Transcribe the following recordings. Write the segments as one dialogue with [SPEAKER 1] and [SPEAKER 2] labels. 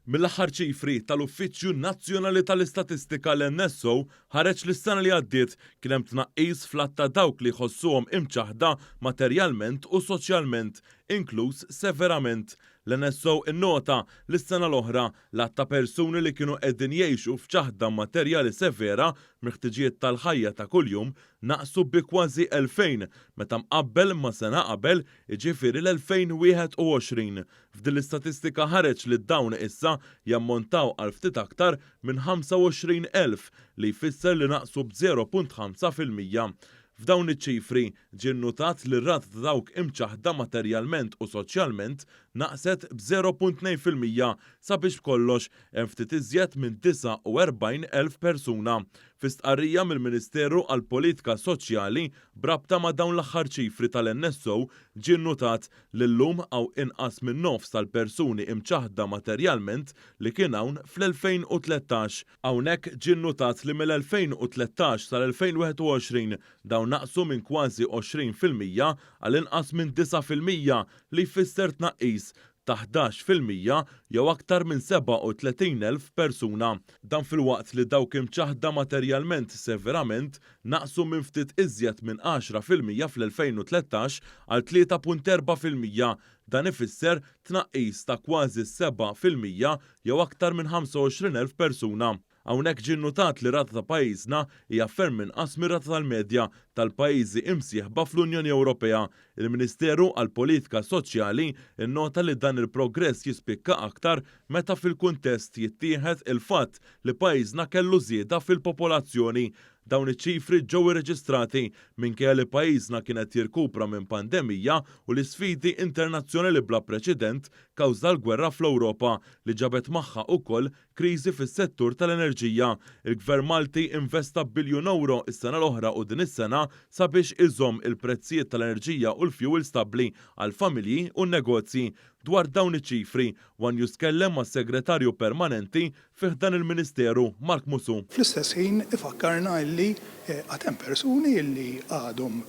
[SPEAKER 1] Mill-aħħar ċifri tal-Uffiċċju Nazzjonali tal-Istatistika l-NSO ħareġ li s-sena li għaddiet kien hemm tnaqqis fl-att ta' dawk li jħossuhom imċaħda materjalment u soċjalment, inkluż severament. L-NSO innota li s-sena l-oħra l-att ta' persuni li kienu qegħdin jgħixu f'ċaħda materjali severa mill-ħtiġijiet tal-ħajja ta' kuljum naqsu bi kważi 2000 meta mqabbel ma' sena qabel, jiġifieri l-2021. F'din l-istatistika ħareġ li dawn issa jammontaw għal ftit aktar minn 25,000 li jfisser li naqsu b'0.5%. F'dawn iċ-ċifri ġie nnutat li r-rata ta' dawk imċaħda materjalment u soċjalment naqset b'0.2% sabiex b'kollox hemm ftit iżjed minn 49,000 persuna. Fi stqarrija mill-Ministeru għall-Politika Soċjali brabta ma' dawn l-aħħar ċifri tal-NSO ġie nnutat li llum hawn inqas minn nofs tal-persuni imċaħda materjalment li kien hawn fl-2013. Hawnhekk ġie nnutat li mill-2013 sal-2021 dawn naqsu minn kważi 20% għal inqas minn 9% li jfisser tnaqqis ta' 11% jew aktar minn 37,000 persuna. Dan filwaqt li dawk imċaħda materjalment severament naqsu minn ftit iżjed minn 10% fl-2013 għal 3.4%. Dan ifisser tnaqqis ta' kważi 7% jew aktar minn 25,000 persuna. Hawnhekk ġie nnutat li rata ta' pajjiżna hija ferm inqas mir-rata tal-medja tal-pajjiżi imsieħba fl-Unjoni Ewropea. Il-Ministeru għall-Politika Soċjali innota li dan il-progress jispikka aktar meta fil-kuntest jittieħed il-fatt li pajjiżna kellu żieda fil-popolazzjoni. Dawn iċ-ċifri ġew irreġistrati minkejja li pajjiżna kienet jirkupra minn pandemija u l-isfidi internazzjonali bla preċedent kawża l-gwerra fl-Ewropa li ġabet magħha wkoll kriżi fis-settur tal-enerġija. Il-Gvern Malti investa biljun euro is-sena l-oħra u din is-sena sabiex iżomm il-prezzijiet tal-enerġija u l-fjuwil stabbli għal familji u negozji. Dwar dawn iċ-ċifri, One News kellem mas-Segretarju Permanenti fih dan il-Ministeru Mark Musu.
[SPEAKER 2] Fl-istess ħin ifakkarna li għad hemm persuni li għadhom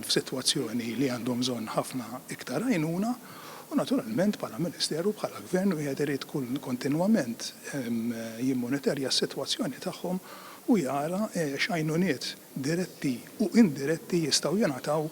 [SPEAKER 2] f'sitwazzjoni li għandhom bżonn ħafna iktar għajnuna u naturalment bħala Ministeru bħala Gvern wieħed irid kontinwament jimmonitorja s-sitwazzjoni tagħhom u jara x'għajnuniet diretti u indiretti jistgħu jingħataw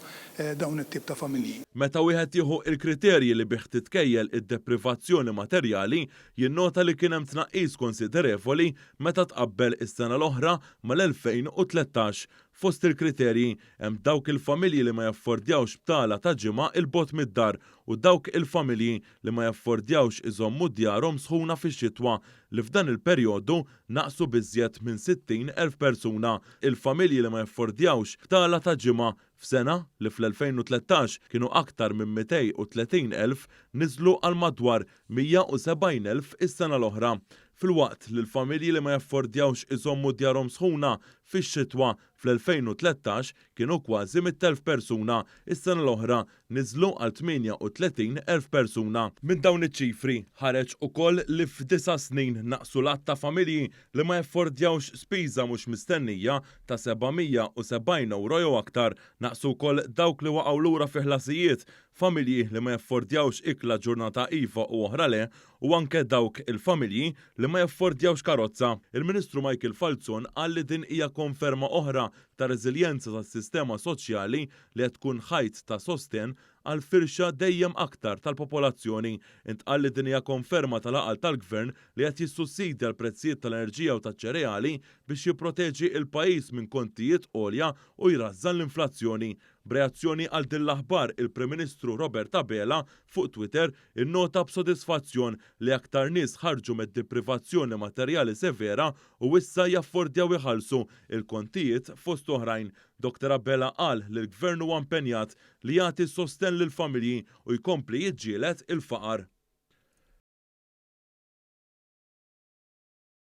[SPEAKER 2] dawn it-tip ta' familji.
[SPEAKER 1] Meta wieħed jieħu il-kriterji li bih titkejjel id-deprivazzjoni materjali, jinnota li kien hemm tnaqqis konsiderevoli meta tqabbel is-sena l-oħra mal-2013. Fost il-kriterji hemm dawk il-familji li ma jaffordjawx btala ta' ġimgħa il-bogħod mid-dar u dawk il-familji li ma jaffordjawx iżommu djarhom sħuna fix-xitwa li f'dan il-perjodu naqsu biżjed minn 60,000 persuna. Il-familji li ma jaffordjawx btala ta' ġimgħa f'sena li fl-2013 kienu aktar minn 230,000 niżlu għal madwar 170,000 is-sena l-oħra. Filwaqt li l-familji li ma jaffordjawx iżommu djarhom sħuna fix-xitwa fl-2013 kienu kważi 100,000 persuna, is-sena l-oħra niżlu għal 38,000 persuna. Minn dawn iċ-ċifri ħareġ ukoll li f'9 snin naqsu l-att ta' familji li ma jaffordjawx spiża mhux mistennija ta' 770 euro jew aktar, naqsu wkoll dawk li waqgħu lura fi ħlasijiet, familji li ma jaffordjawx ikla ġurnata iva u oħra le, u anke dawk il-familji li ma jaffordjawx karozza. Il-Ministru Michael Falzon qal li din hija konferma oħra ta' reżiljenza tas-sistema soċjali li qed tkun ħajt ta' sosten għal firxa dejjem aktar tal-popolazzjoni. Intqal li din hija konferma tal-aqal tal-Gvern li qed jissussidja l-prezzijiet tal-enerġija u taċ-ċereali biex jipproteġi il-pajjiż minn kontijiet għolja u jrażżan l-inflazzjoni. B'reazzjoni għal din l-aħbar il-Prim Ministru Robert Abela fuq Twitter innota b'sodisfazzjon li aktar nies ħarġu mid-deprivazzjoni materjali severa u issa jaffordjaw iħallsu il-kontijiet fost oħrajn. Dr. Abela qal li l-Gvern huwa impenjat li jagħti sosten lill-familji u jkompli jiġġieled il-faqar.